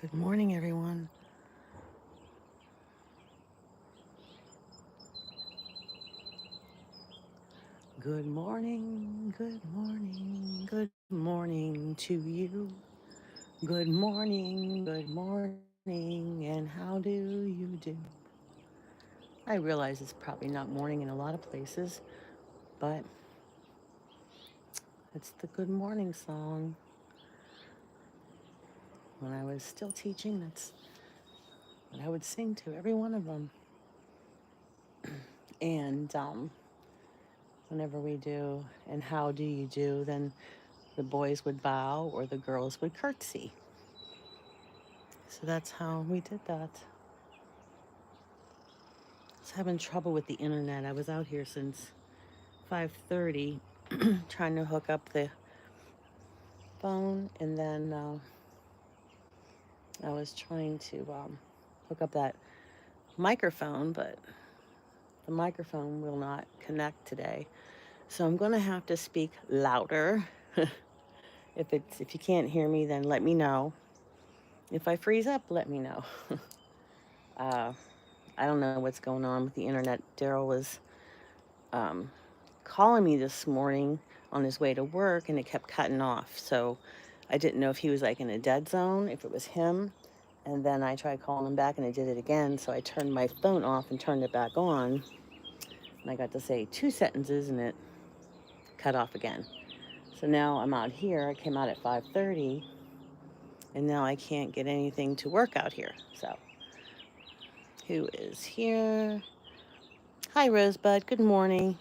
Good morning, everyone. Good morning, good morning, good morning to you. Good morning, and how do you do? I realize it's probably not morning in a lot of places, but it's the good morning song. When I was still teaching, that's what I would sing to every one of them. And whenever we do, and how do you do, then the boys would bow or the girls would curtsy. So that's how we did that. I was having trouble with the internet. I was out here since 5:30 trying to hook up the phone, and then I was trying to hook up that microphone, but the microphone will not connect today. So I'm going to have to speak louder. If you can't hear me, then let me know. If I freeze up, let me know. uh, I don't know what's going on with the internet. Daryl was um, calling me this morning on his way to work, and it kept cutting off. So I didn't know if he was like in a dead zone, if it was him. And then I tried calling him back, and it did it again. So I turned my phone off and turned it back on. And I got to say 2 sentences, and it cut off again. So now I'm out here. I came out at 5:30, and now I can't get anything to work out here. So who is here? Hi, Rosebud. Good morning.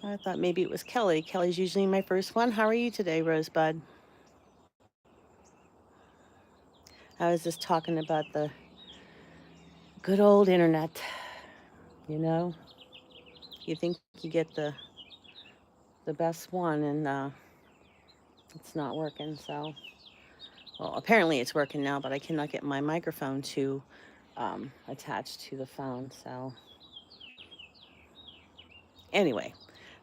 I thought maybe it was Kelly. Kelly's usually my first one. How are you today, Rosebud? I was just talking about the good old internet. You know, you think you get the best one, and it's not working. So, well, apparently it's working now, but I cannot get my microphone to attach to the phone. So, anyway,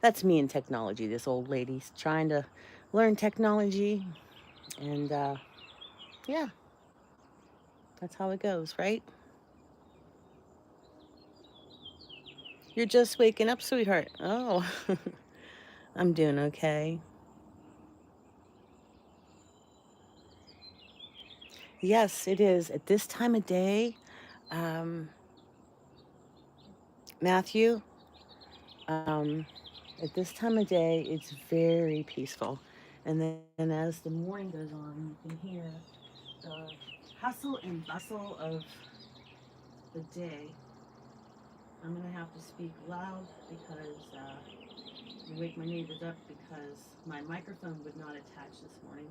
that's me and technology. This old lady's trying to learn technology, and yeah, that's how it goes, right? You're just waking up, sweetheart. Oh, I'm doing okay. Yes, it is. At this time of day, um, Matthew, um, at this time of day, it's very peaceful. And then as the morning goes on, you can hear the hustle and bustle of the day. I'm going to have to speak loud because you wake my neighbors up because my microphone would not attach this morning.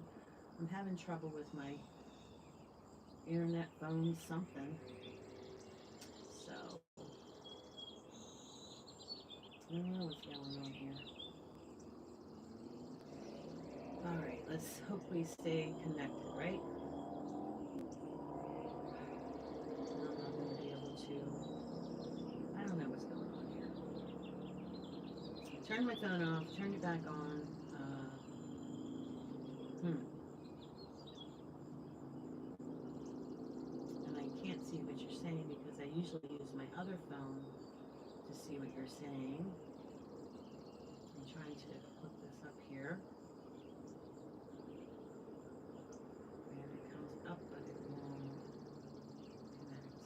I'm having trouble with my internet phone something. So, I don't know what's going on here. All right, let's hope we stay connected, right? I'm not going to be able to. I don't know what's going on here. Turn my phone off, turn it back on. Hmm. And I can't see what you're saying because I usually use my other phone to see what you're saying. I'm trying to hook this up here. And it comes up, but it won't connect.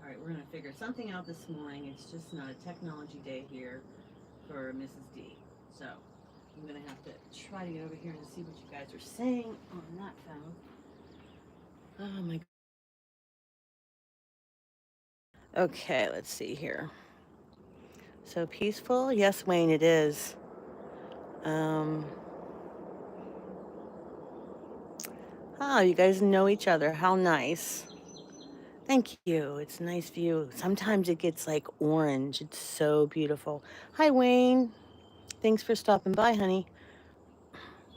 All right, we're going to figure something out this morning. It's just not a technology day here for Mrs. D. So I'm going to have to try to get over here and see what you guys are saying on that phone. Oh my. Okay, let's see here. So peaceful? Yes, Wayne, it is. Um, oh, you guys know each other. How nice. Thank you. It's a nice view. Sometimes it gets like orange. It's so beautiful. Hi, Wayne. Thanks for stopping by, honey.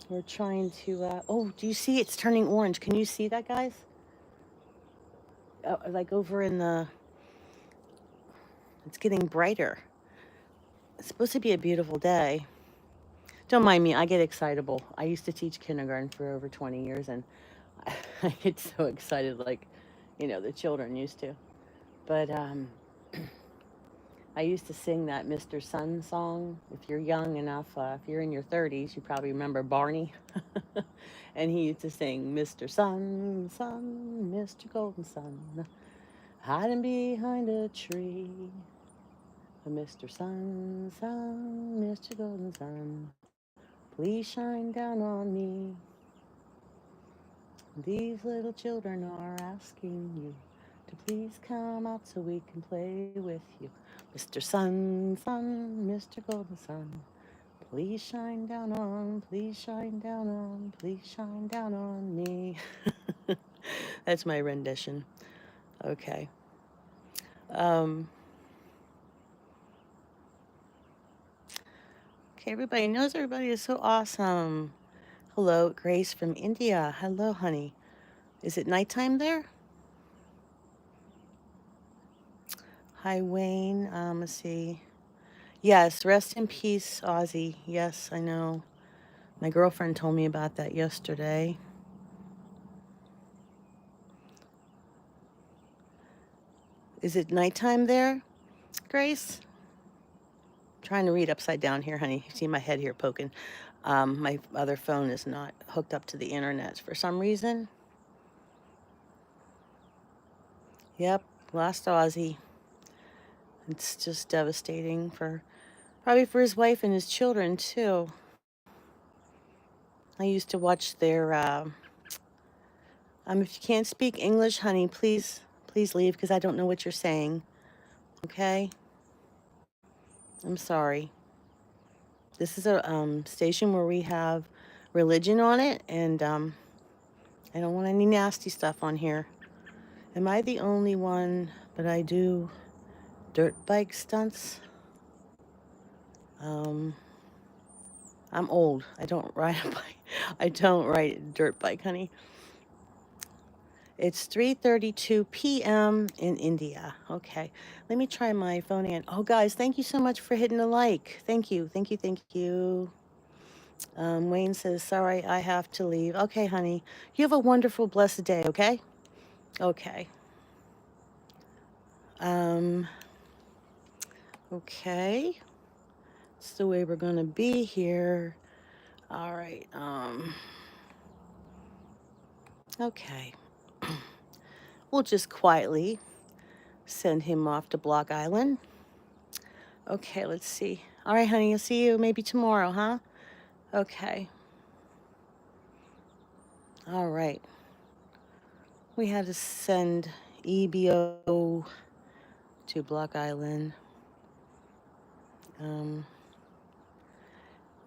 We're trying to. Oh, do you see? It's turning orange. Can you see that, guys? Like over in the. It's getting brighter. It's supposed to be a beautiful day. Don't mind me. I get excitable. I used to teach kindergarten for over 20 years, and I get so excited like, the children used to. But I used to sing that Mr. Sun song. If you're young enough, if you're in your 30s, you probably remember Barney. And he used to sing, Mr. Sun, Sun, Mr. Golden Sun, hiding behind a tree. Mr. Sun, Sun, Mr. Golden Sun, please shine down on me. These little children are asking you to please come out so we can play with you. Mr. Sun, Sun, Mr. Golden Sun, please shine down on, please shine down on, please shine down on me. That's my rendition. Okay. Um, okay, everybody knows everybody is so awesome. Hello, Grace from India. Hello, honey. Is it nighttime there? Hi, Wayne. Let's see. Yes, rest in peace, Ozzy. Yes, I know. My girlfriend told me about that yesterday. Is it nighttime there, Grace? Trying to read upside down here, honey. You see my head here poking. My other phone is not hooked up to the internet for some reason. Yep, lost Ozzy. It's just devastating probably for his wife and his children too. I used to watch their. If you can't speak English, honey, please leave because I don't know what you're saying. Okay, I'm sorry. This is a station where we have religion on it, and I don't want any nasty stuff on here. Am I the only one? But I do dirt bike stunts. Um, I'm old. I don't ride a bike. I don't ride a dirt bike, honey. It's 3:32 p.m. in India. Okay, let me try my phone again. Oh, guys, thank you so much for hitting the like. Thank you, thank you, thank you. Wayne says, sorry, I have to leave. Okay, honey. You have a wonderful, blessed day, okay? Okay. Um, okay. It's the way we're going to be here. All right. Okay. We'll just quietly send him off to Block Island. Okay, let's see. All right, honey, I'll see you maybe tomorrow, huh? Okay. All right. We had to send EBO to Block Island.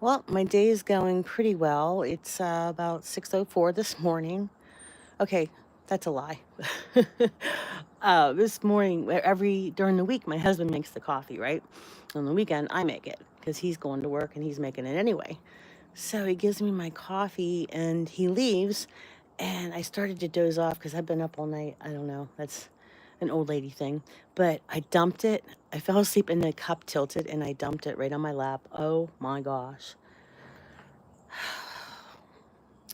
Well, my day is going pretty well. It's about 6:04 this morning. Okay, that's a lie. This morning, during the week, my husband makes the coffee, right? On the weekend, I make it because he's going to work and he's making it anyway. So he gives me my coffee and he leaves, and I started to doze off because I've been up all night. I don't know. That's an old lady thing. But I dumped it. I fell asleep and the cup tilted and I dumped it right on my lap. Oh my gosh.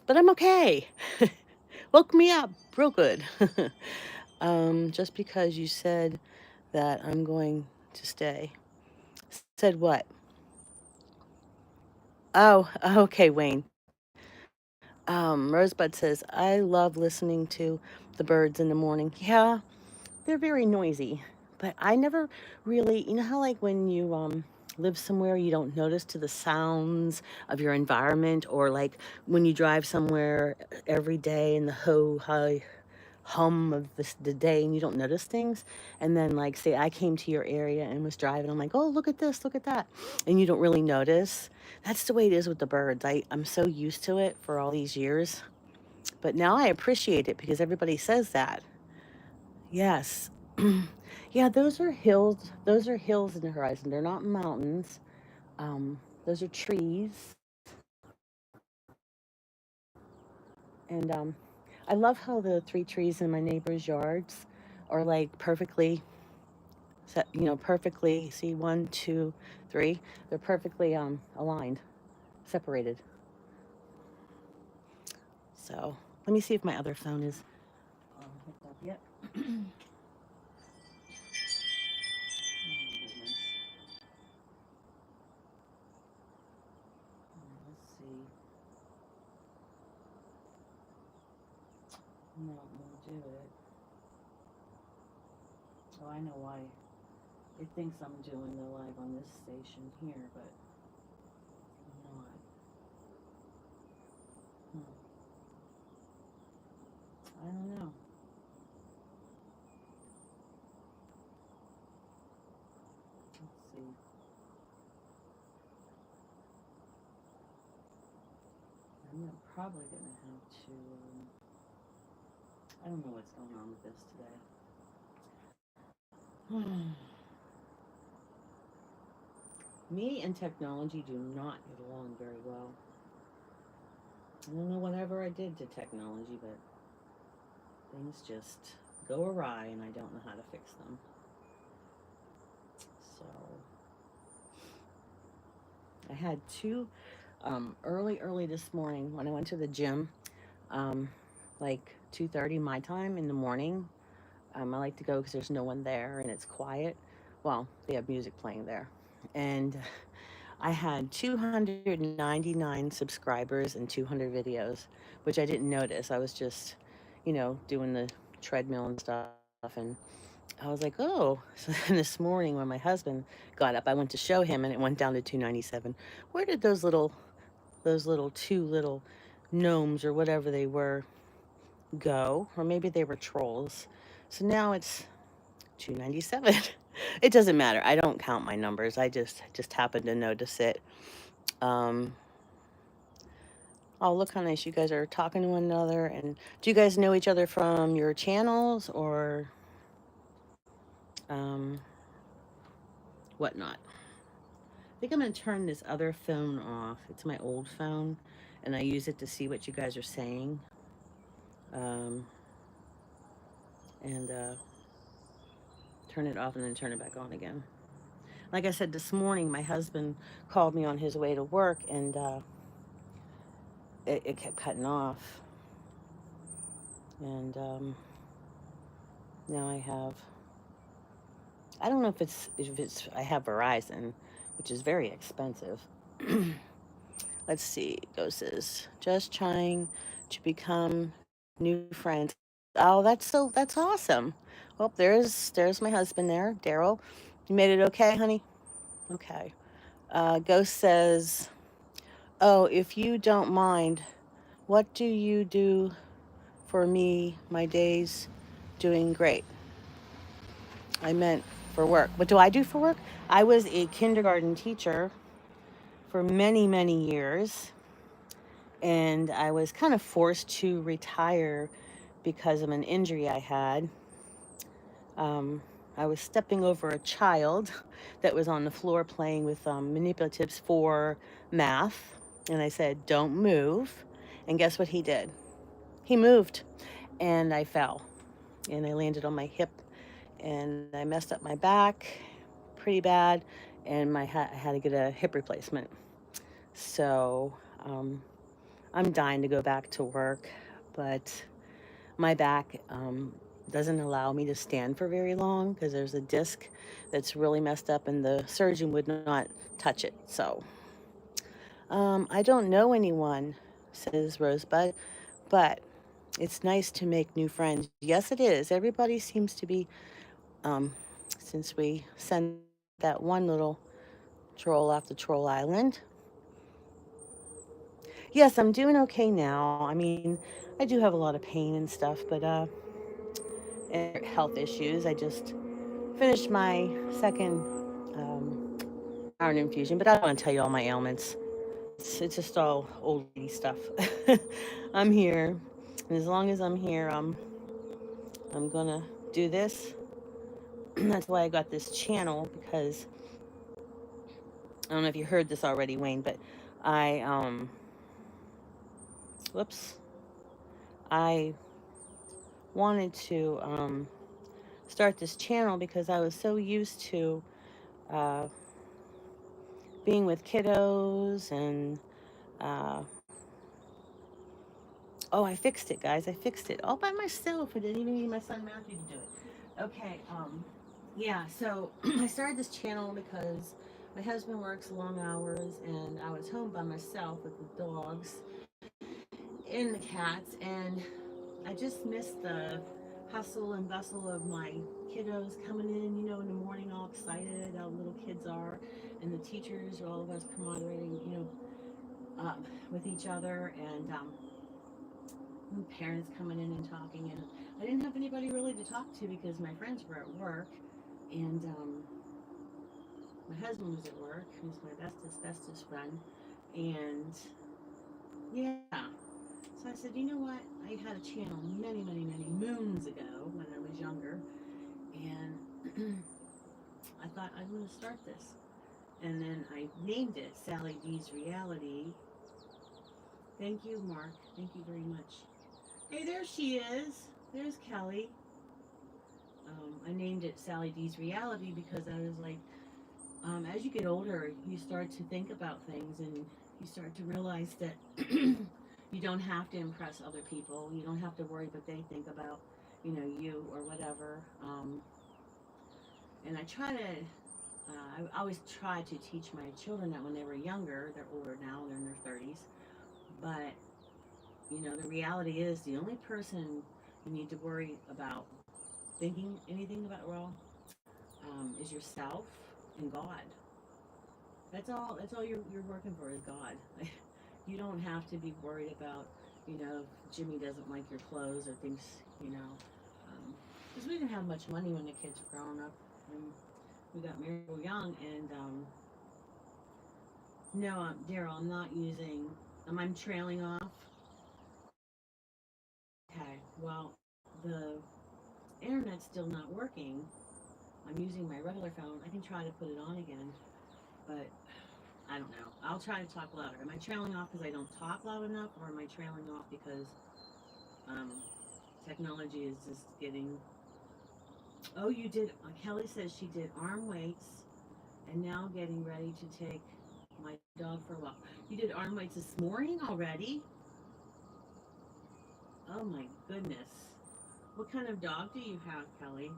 But I'm okay. Woke me up real good. Just because you said that I'm going to stay. Said what? Oh, okay, Wayne. Rosebud says, I love listening to the birds in the morning. Yeah, they're very noisy, but I never really, how like when you live somewhere, you don't notice to the sounds of your environment, or like when you drive somewhere every day and the high hum of the day and you don't notice things. And then like say I came to your area and was driving, I'm like, oh, look at this, look at that. And you don't really notice. That's the way it is with the birds. I'm so used to it for all these years. But now I appreciate it because everybody says that. Yes. Yeah, those are hills. Those are hills in the horizon. They're not mountains. Those are trees. And I love how the three trees in my neighbor's yards are like perfectly set, perfectly, see, one, two, three. They're perfectly aligned, separated. So. Let me see if my other phone is hooked up yet. Oh my goodness. Let's see. No, it won't do it. Oh, I know why. It thinks I'm doing the live on this station here, but I'm not. Hmm. I don't know. Let's see. Probably gonna have to. I don't know what's going on with this today. Me and technology do not get along very well. I don't know whatever I did to technology, but things just go awry and I don't know how to fix them. So I had two early this morning when I went to the gym, um, like 2:30 my time in the morning. I like to go because there's no one there and it's quiet. Well, they have music playing there. And I had 299 subscribers and 200 videos, which I didn't notice. I was just, doing the treadmill and stuff. And I was like, oh. So then this morning when my husband got up, I went to show him and it went down to 297. Where did those little two little gnomes or whatever they were go? Or maybe they were trolls. So now it's 297. It doesn't matter. I don't count my numbers. I just happened to notice it. Um, oh, look how nice you guys are talking to one another. And do you guys know each other from your channels or um, whatnot? I think I'm going to turn this other phone off. It's my old phone, and I use it to see what you guys are saying. Um, and turn it off and then turn it back on again. Like I said this morning, my husband called me on his way to work, and it kept cutting off. And now I don't know if it's I have Verizon, which is very expensive. Let's see. It says just trying to become new friends. Oh, that's awesome. Well, there's my husband there, Daryl. You made it okay, honey? Okay. Ghost says, "Oh, if you don't mind, what do you do for me? My day's doing great. I meant for work. What do I do for work? I was a kindergarten teacher for many, many years, and I was kind of forced to retire because of an injury I had. Um, I was stepping over a child that was on the floor playing with manipulatives for math, and I said, "Don't move." And guess what he did? He moved, and I fell, and I landed on my hip, and I messed up my back pretty bad, and I had to get a hip replacement. So I'm dying to go back to work, but my back doesn't allow me to stand for very long because there's a disc that's really messed up, and the surgeon would not touch it. So I don't know anyone, says Rosebud, but it's nice to make new friends. Yes, it is. Everybody seems to be, um, since we sent that one little troll off the troll island. Yes, I'm doing okay now. I mean, I do have a lot of pain and stuff, but and health issues. I just finished my second iron infusion, but I don't want to tell you all my ailments. It's just all old lady stuff. I'm here, and as long as I'm here, I'm gonna do this. That's why I got this channel because I don't know if you heard this already, Wayne, but I whoops, I wanted to start this channel because I was so used to uh, being with kiddos and uh, Oh, I fixed it, guys. I fixed it all by myself. I didn't even need my son Matthew to do it. Okay. Yeah. So I started this channel because my husband works long hours, and I was home by myself with the dogs and the cats, and I just missed the hustle and bustle of my kiddos coming in, in the morning all excited, how little kids are, and the teachers, all of us camaraderie, with each other, and parents coming in and talking. And I didn't have anybody really to talk to because my friends were at work, and my husband was at work, who's my bestest friend, and yeah. So I said, you know what? I had a channel many moons ago when I was younger, and I thought I'm going to start this. And then I named it Sally D's Reality. Thank you, Mark. Thank you very much. Hey, there she is. There's Kelly. I named it Sally D's Reality because I was like, as you get older, you start to think about things and you start to realize that you don't have to impress other people. You don't have to worry what they think about, you or whatever. And I try to, I always try to teach my children that when they were younger, they're older now, they're in their 30s, but, the reality is the only person you need to worry about thinking anything about, well, is yourself and God. That's all you're working for is God. You don't have to be worried about, if Jimmy doesn't like your clothes or thinks, because we didn't have much money when the kids were growing up. And we got married real young, and no, Daryl, I'm not using. I'm trailing off. Okay, well, the internet's still not working. I'm using my regular phone. I can try to put it on again, but I don't know. I'll try to talk louder. Am I trailing off because I don't talk loud enough, or am I trailing off because um, technology is just getting. Oh, you did. Kelly says she did arm weights, and now getting ready to take my dog for a walk. You did arm weights this morning already? Oh my goodness. What kind of dog do you have, Kelly?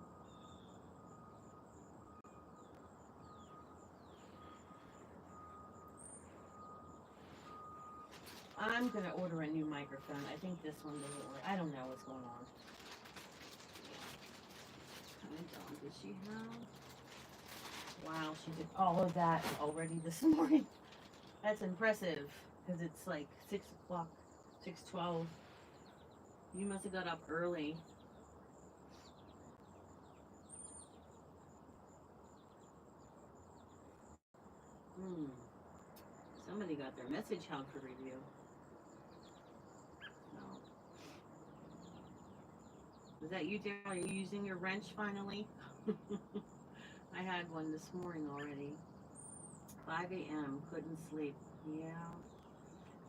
I'm gonna order a new microphone. I think this one doesn't work. I don't know what's going on. What kind of dog does she have? Wow, she did all of that already this morning. That's impressive because it's like 6 o'clock, 6:12. You must have got up early. Hmm. Somebody got their message held for review. No. Was that you, Daryl? Are you using your wrench finally? I had one this morning already. 5 a.m. Couldn't sleep. Yeah.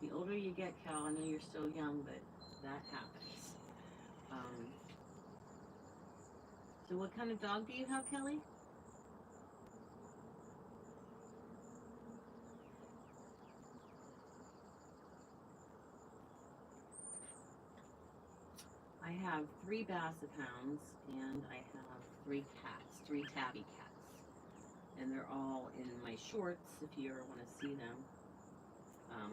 The older you get, Cal, I know you're still young, but that happens. Um, so what kind of dog do you have, Kelly? I have 3 Basset Hounds and I have 3 cats, 3 tabby cats. And they're all in my shorts if you ever want to see them. Um,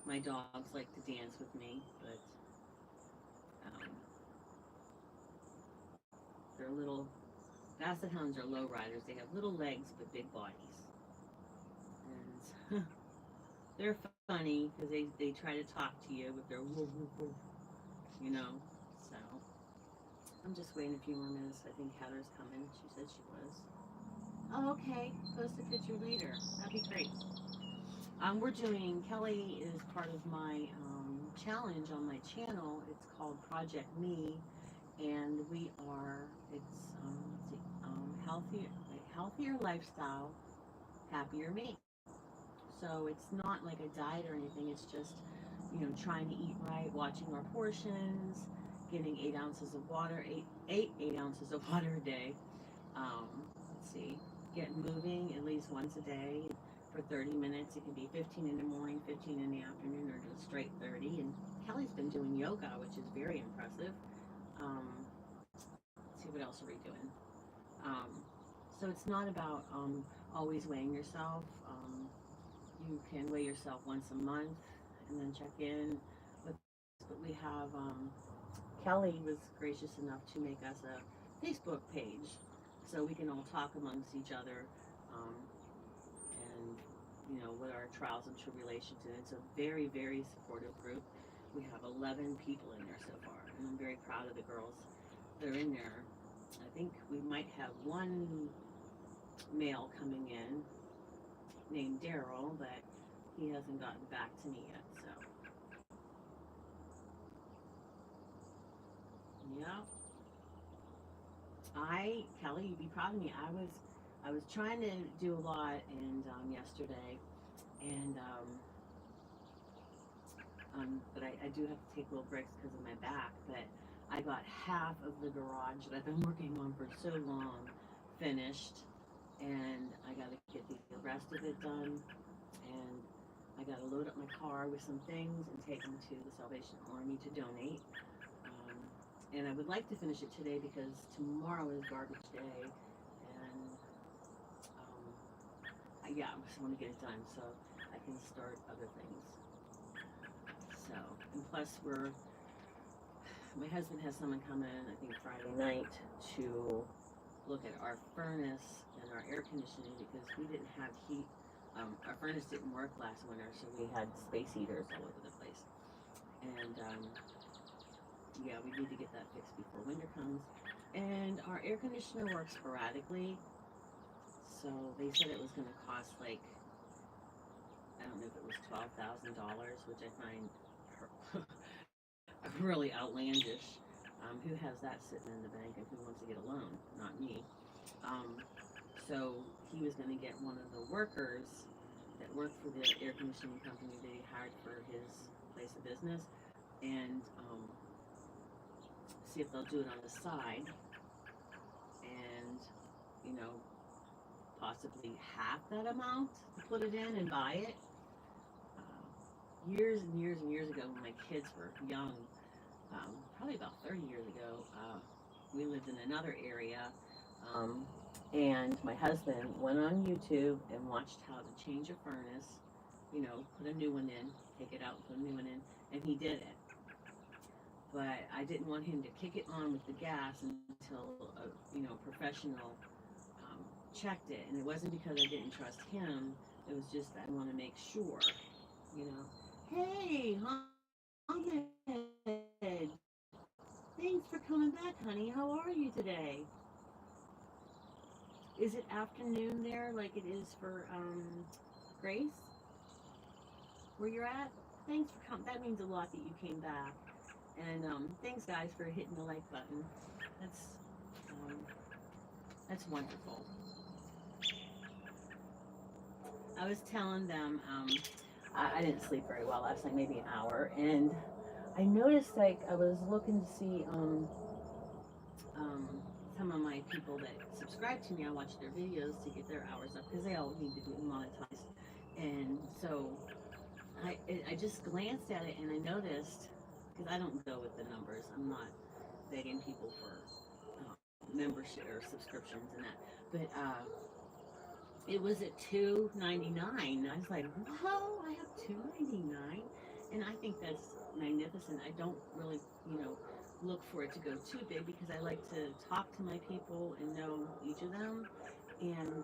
my dogs like to dance with me, but um, they're little. Basset Hounds are low riders. They have little legs but big bodies. And they're funny because they try to talk to you with their woo woo woo, you know. So I'm just waiting a few more minutes. I think Heather's coming. She said she was. Oh, okay. Post a picture later. That'd be great. We're doing, Kelly is part of my challenge on my channel. It's called Project Me, and it's, let's see, healthier lifestyle, happier me. So it's not like a diet or anything. It's just, trying to eat right, watching our portions, getting 8 ounces of water, 8 ounces of water a day. Let's see, get moving at least once a day for 30 minutes. It can be 15 in the morning, 15 in the afternoon, or just straight 30. And Kelly's been doing yoga, which is very impressive. Let's see, what else are we doing? Um, so it's not about always weighing yourself. You can weigh yourself once a month and then check in with us. But we have Kelly was gracious enough to make us a Facebook page so we can all talk amongst each other, um, and what our trials and tribulations. And it's a very, very supportive group. We have 11 people in there so far, and I'm very proud of the girls that are in there. I think we might have one male coming in named Daryl, but he hasn't gotten back to me yet. So, yeah, Kelly, you'd be proud of me. I was trying to do a lot, and yesterday, and but I do have to take little breaks because of my back. But I got half of the garage that I've been working on for so long finished, and I got to get the rest of it done, and I got to load up my car with some things and take them to the Salvation Army to donate. Um, and I would like to finish it today because tomorrow is garbage day, and yeah, I just want to get it done so I can start other things. So, and plus my husband has someone come in, I think Friday night, to look at our furnace and our air conditioning because we didn't have heat. Our furnace didn't work last winter, so we had space heaters all over the place. And yeah, we need to get that fixed before winter comes. And our air conditioner works sporadically, so they said it was going to cost like, I don't know if it was $12,000, which I find really outlandish. Who has that sitting in the bank and who wants to get a loan? Not me. Um, so he was going to get one of the workers that worked for the air conditioning company that he hired for his place of business, and see if they'll do it on the side, and you know possibly half that amount to put it in and buy it. Years and years and years ago, when my kids were young, probably about 30 years ago, we lived in another area, um, and my husband went on YouTube and watched how to change a furnace. Put a new one in, take it out, put a new one in, and he did it. But I didn't want him to kick it on with the gas until a professional checked it, and it wasn't because I didn't trust him. It was just I want to make sure. You know, hey, Ahmed, thanks for coming back, honey. How are you today? Is it afternoon there, like it is for Grace, where you're at? Thanks for coming. That means a lot that you came back. And thanks, guys, for hitting the like button. That's um, that's wonderful. I was telling them I didn't sleep very well last night, maybe an hour, and I noticed like I was looking to see um, some of my people that subscribe to me. I watch their videos to get their hours up because they all need to be monetized. And so I just glanced at it and I noticed, because I don't go with the numbers. I'm not begging people for membership or subscriptions and that. But it was at $2.99. I was like, whoa, I have $2.99, and I think that's magnificent. I don't really, look for it to go too big because I like to talk to my people and know each of them. And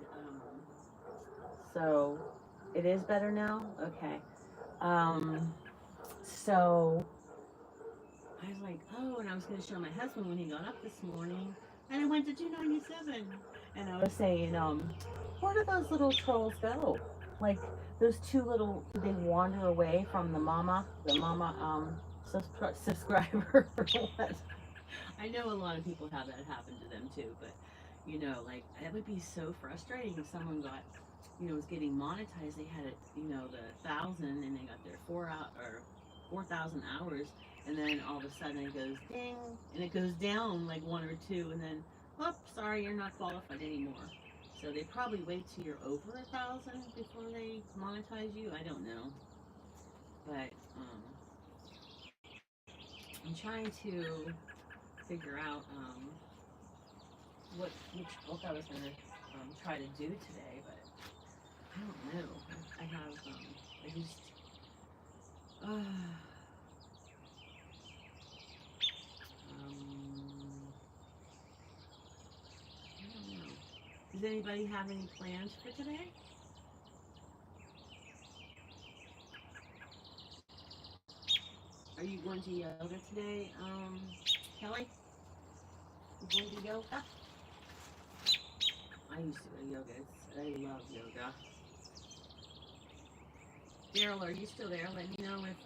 so it is better now. Okay. So I was like, oh, and I was going to show my husband when he got up this morning, and it went to 297. And I was saying, where do those little trolls go? Like those two little, did they wander away from the mama subscriber? I know a lot of people have that happen to them too, but like it would be so frustrating if someone got, was getting monetized. They had it, the 1,000, and they got their 4,000 hours, and then all of a sudden it goes ding, and it goes down like one or two, and then, oh, sorry, you're not qualified anymore. So they probably wait till you're over 1,000 before they monetize you. I don't know, but I'm trying to figure out which book I was going to try to do today, but I don't know. I have I just I don't know. Does anybody have any plans for today? Are you going to yoga today, Kelly? You going to yoga? I used to go to yoga. I love yoga. Daryl, are you still there? Let me know if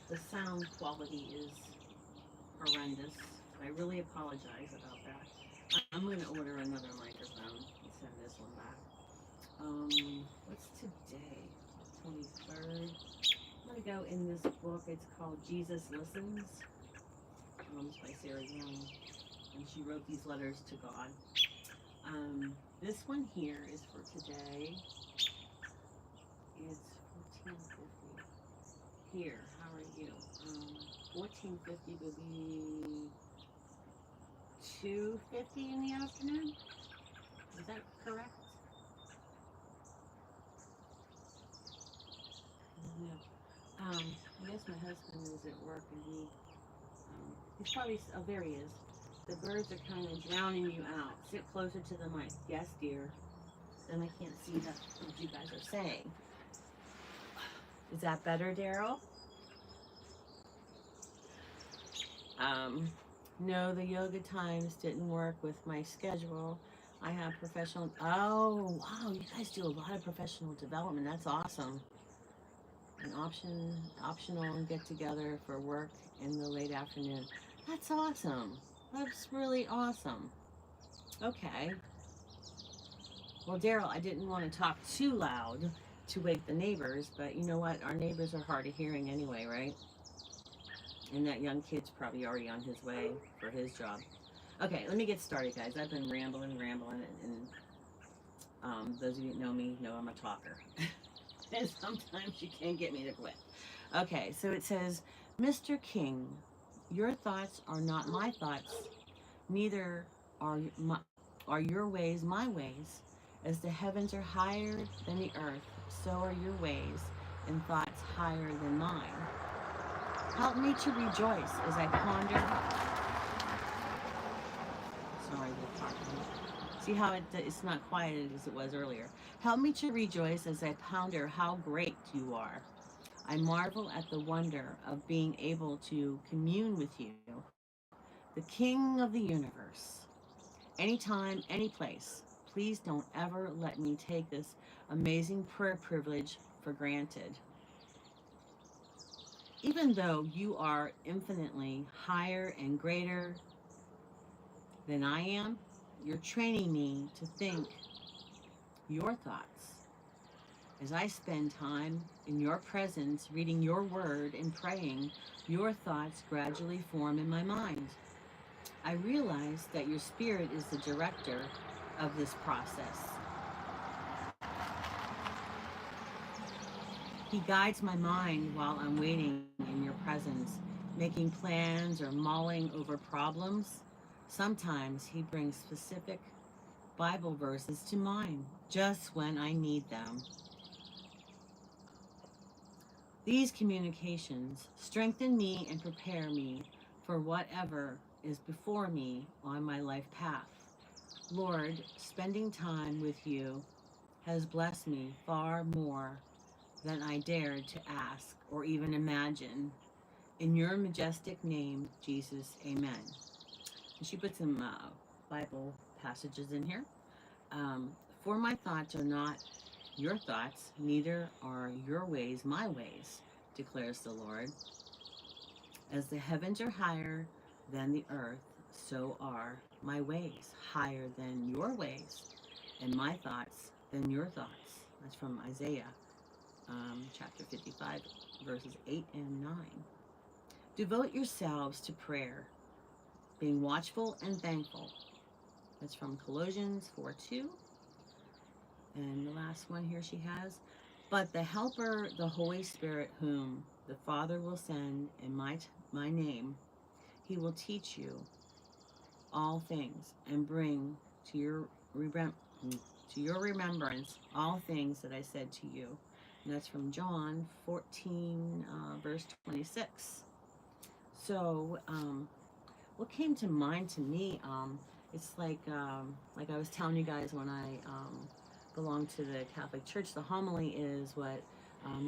the sound quality is horrendous. I really apologize about that. I'm going to order another microphone and send this one back. What's today? 23rd. I'm going to go in this book. It's called Jesus Listens. It's by Sarah Young. And she wrote these letters to God. This one here is for today. It's 1450. Here, how are you? 1450 would be 2:50 in the afternoon. Is that correct? No. I guess my husband is at work and he's probably, oh, there he is. The birds are kind of drowning you out. Sit closer to the mic. Yes, dear. Then I can't see what you guys are saying. Is that better, Daryl? No, the yoga times didn't work with my schedule. I have professional, oh, wow, you guys do a lot of professional development. That's awesome. An optional get together for work in the late afternoon. That's awesome. That's really awesome. Okay. Well, Daryl, I didn't want to talk too loud to wake the neighbors, but you know what? Our neighbors are hard of hearing anyway, right? And that young kid's probably already on his way for his job. Okay, let me get started, guys. I've been rambling, and those of you that know me know I'm a talker. And sometimes you can't get me to quit. Okay, so it says, Mr. King, your thoughts are not my thoughts, neither are your ways my ways. As the heavens are higher than the earth, so are your ways and thoughts higher than mine. Help me to rejoice as I ponder. Sorry, the parking. See how it's not quiet as it was earlier. Help me to rejoice as I ponder how great you are. I marvel at the wonder of being able to commune with you, the King of the universe. Anytime, any place. Please don't ever let me take this amazing prayer privilege for granted. Even though you are infinitely higher and greater than I am, you're training me to think your thoughts. As I spend time in your presence, reading your word and praying, your thoughts gradually form in my mind. I realize that your spirit is the director of this process. He guides my mind while I'm waiting in your presence, making plans or mulling over problems. Sometimes he brings specific Bible verses to mind just when I need them. These communications strengthen me and prepare me for whatever is before me on my life path. Lord, spending time with you has blessed me far more than I dared to ask or even imagine. In your majestic name, Jesus, amen. And she put some Bible passages in here. For my thoughts are not your thoughts, neither are your ways my ways, declares the Lord. As the heavens are higher than the earth, so are my ways higher than your ways, and my thoughts than your thoughts. That's from Isaiah chapter 55, verses 8 and 9. Devote yourselves to prayer, being watchful and thankful. That's from Colossians 4:2. And the last one here she has. But the Helper, the Holy Spirit, whom the Father will send in my name. He will teach you all things and bring to your remembrance all things that I said to you. And that's from John 14, verse 26. So, what came to mind to me, it's like I was telling you guys when I belong to the Catholic Church, the homily is what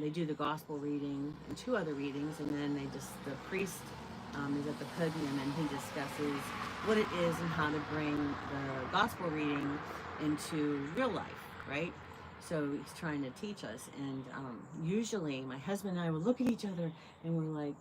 they do the gospel reading and two other readings, and then the priest is at the podium and he discusses what it is and how to bring the gospel reading into real life, right? So he's trying to teach us, and usually my husband and I would look at each other and we're like,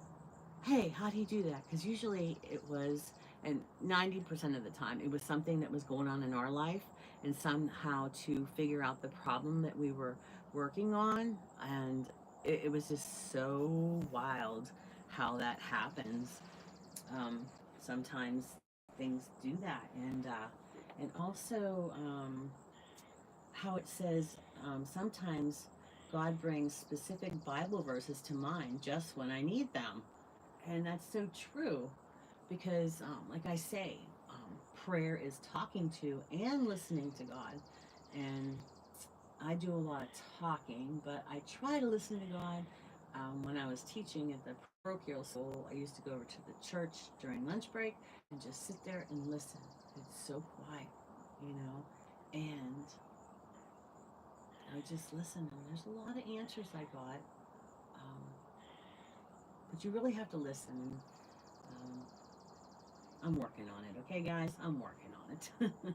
hey, how do you do that? Because usually it was, and 90% of the time, it was something that was going on in our life, and somehow to figure out the problem that we were working on. And it was just so wild how that happens. Um, Sometimes things do that. And also how it says sometimes God brings specific Bible verses to mind just when I need them. And that's so true because, like I say, prayer is talking to and listening to God. And I do a lot of talking, but I try to listen to God. When I was teaching at the parochial school, I used to go over to the church during lunch break and just sit there and listen. It's so quiet, you know, and I would just listen. And there's a lot of answers I got, um, but you really have to listen. Um, I'm working on it, okay, guys? I'm working on it.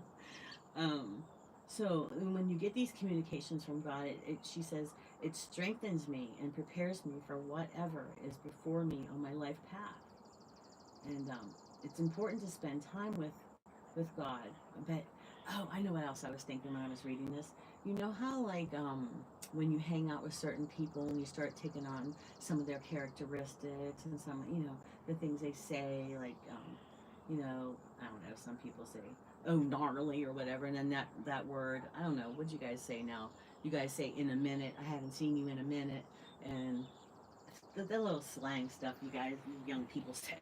um, so when you get these communications from God, she says, it strengthens me and prepares me for whatever is before me on my life path. And it's important to spend time with God. But oh, I know what else I was thinking when I was reading this. You know how like when you hang out with certain people and you start taking on some of their characteristics and some the things they say, like I don't know, some people say oh gnarly or whatever, and then that word, I don't know, what you guys say now? You guys say in a minute, I haven't seen you in a minute, and the little slang stuff you guys, you young people say.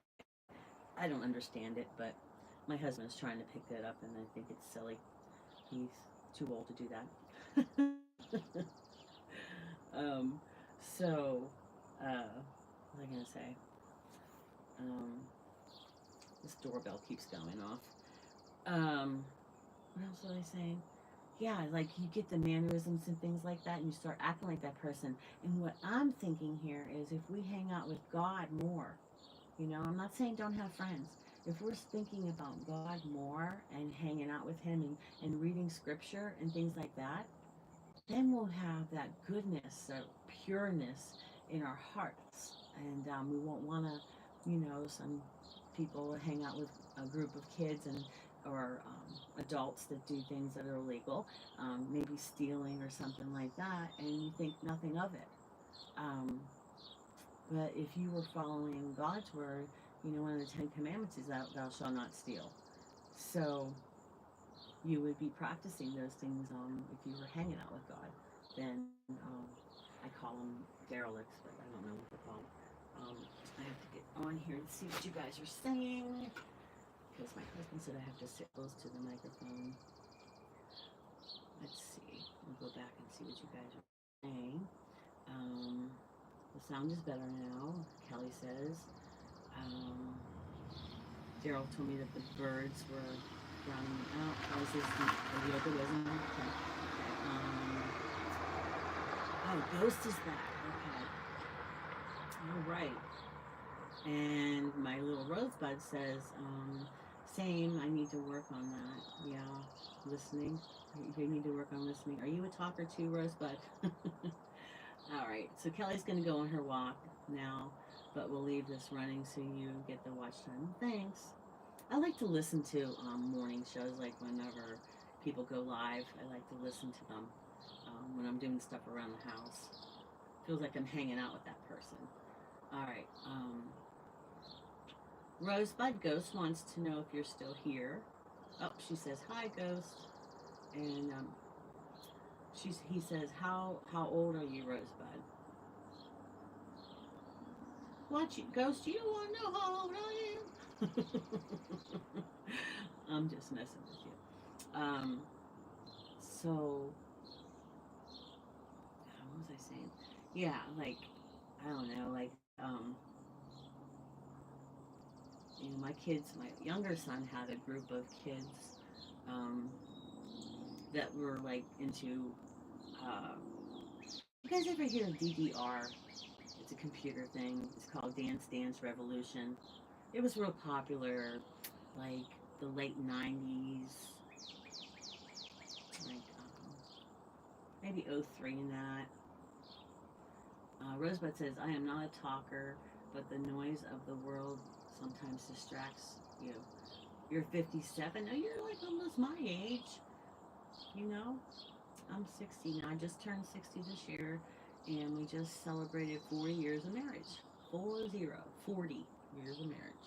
I don't understand it, but my husband's trying to pick that up, and I think it's silly. He's too old to do that. um, so, what was I gonna say? Um, this doorbell keeps going off. What else was I saying? Yeah, like you get the mannerisms and things like that, and you start acting like that person. And what I'm thinking here is if we hang out with God more, I'm not saying don't have friends. If we're thinking about God more and hanging out with Him and reading scripture and things like that, then we'll have that goodness or pureness in our hearts. And we won't want to, some people hang out with a group of kids or adults that do things that are illegal, maybe stealing or something like that, and you think nothing of it. Um, but if you were following God's word, one of the Ten Commandments is thou shalt not steal. So you would be practicing those things if you were hanging out with God. Then I call them derelicts, but I don't know what to call them. I have to get on here and see what you guys are saying because my husband said I have to sit close to the microphone. Let's see. I'll go back and see what you guys are saying. The sound is better now, Kelly says. Daryl told me that the birds were drowning out. Kelly says the yoga wasn't okay. Oh, Ghost is back. Okay. All right. And my little rosebud says, same, I need to work on that. Yeah, listening. You need to work on listening. Are you a talker too, Rosebud? All right, so Kelly's going to go on her walk now, but we'll leave this running so you get the watch time. Thanks. I like to listen to morning shows, like whenever people go live. I like to listen to them when I'm doing stuff around the house. Feels like I'm hanging out with that person. All right. Rosebud Ghost wants to know if you're still here. Oh, she says hi, Ghost, and he says how old are you, Rosebud? What you, Ghost, you don't want to know how old I am? I'm just messing with you. So, what was I saying? Yeah, like, I don't know, like, my kids, my younger son had a group of kids um, that were like into. You guys ever hear of DDR? It's a computer thing. It's called Dance Dance Revolution. It was real popular, like the late '90s, like maybe '03 and that. Rosebud says, "I am not a talker, but the noise of the world sometimes distracts you." You're 57. Oh, you're like almost my age. You know, I'm 60 now. I just turned 60 this year, and we just celebrated 40 years of marriage. 40 years of marriage.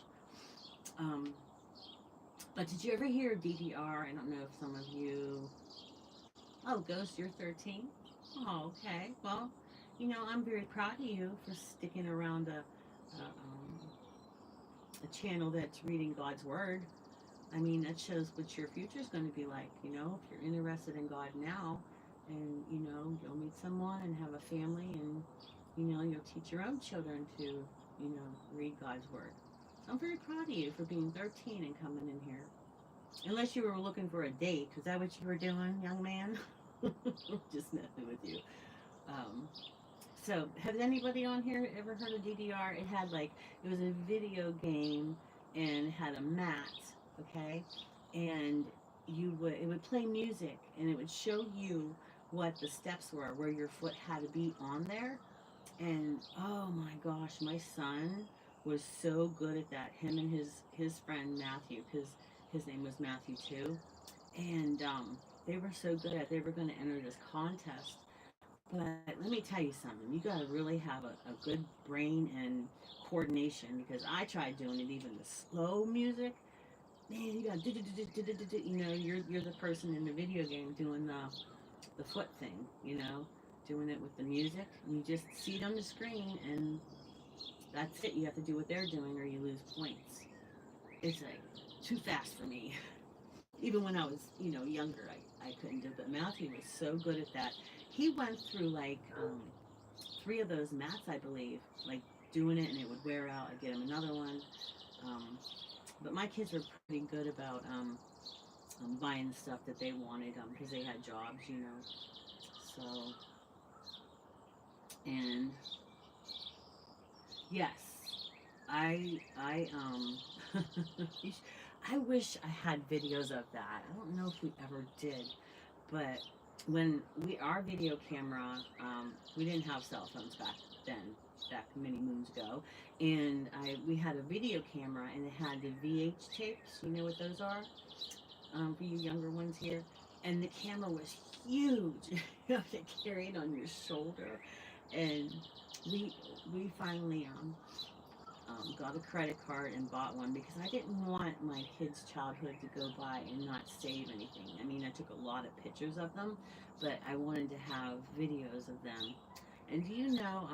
Um, but did you ever hear DDR? I don't know if some of you. Oh, Ghost, you're 13. Oh, okay. Well, I'm very proud of you for sticking around a channel that's reading God's word. I mean, that shows what your future is going to be like. If you're interested in God now, and you'll meet someone and have a family, and you'll teach your own children to read God's word. So I'm very proud of you for being 13 and coming in here. Unless you were looking for a date, is that what you were doing, young man? Just messing with you. Um, so, has anybody on here ever heard of DDR? It was a video game and had a mat, okay? And it would play music and it would show you what the steps were, where your foot had to be on there. And oh my gosh, my son was so good at that. Him and his friend Matthew, because his name was Matthew too, and they were so good at. They were going to enter this contest, but let me tell you something. You got to really have a good brain and coordination because I tried doing it, even the slow music. Man, you got you're the person in the video game doing the foot thing, doing it with the music. And you just see it on the screen, and that's it. You have to do what they're doing, or you lose points. It's like too fast for me. Even when I was, younger, I couldn't do it. But Matthew was so good at that. He went through like 3 of those mats, I believe, like doing it, and it would wear out. I'd get him another one. Um, but my kids were pretty good about buying the stuff that they wanted because they had jobs, So, and yes, I I wish I had videos of that. I don't know if we ever did, but when our video camera, we didn't have cell phones then, back many moons ago, and we had a video camera and it had the VH tapes. You know what those are? For you younger ones here, and the camera was huge. You have to carry it on your shoulder, and we we finally got a credit card and bought one because I didn't want my kids' childhood to go by and not save anything. I mean, I took a lot of pictures of them, but I wanted to have videos of them. And do you know,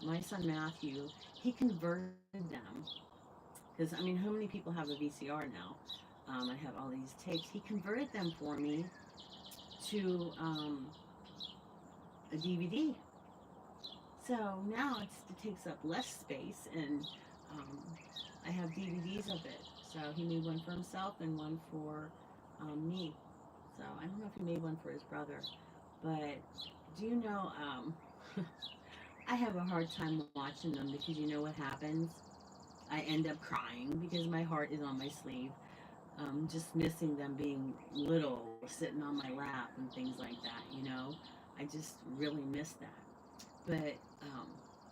my son Matthew, he converted them because I mean, how many people have a VCR now? I have all these tapes. He converted them for me to a DVD. So now it takes up less space, and um, I have DVDs of it. So he made one for himself and one for me. So I don't know if he made one for his brother, but do you know? I have a hard time watching them because you know what happens? I end up crying because my heart is on my sleeve. Just missing them being little, sitting on my lap, and things like that. I just really miss that. But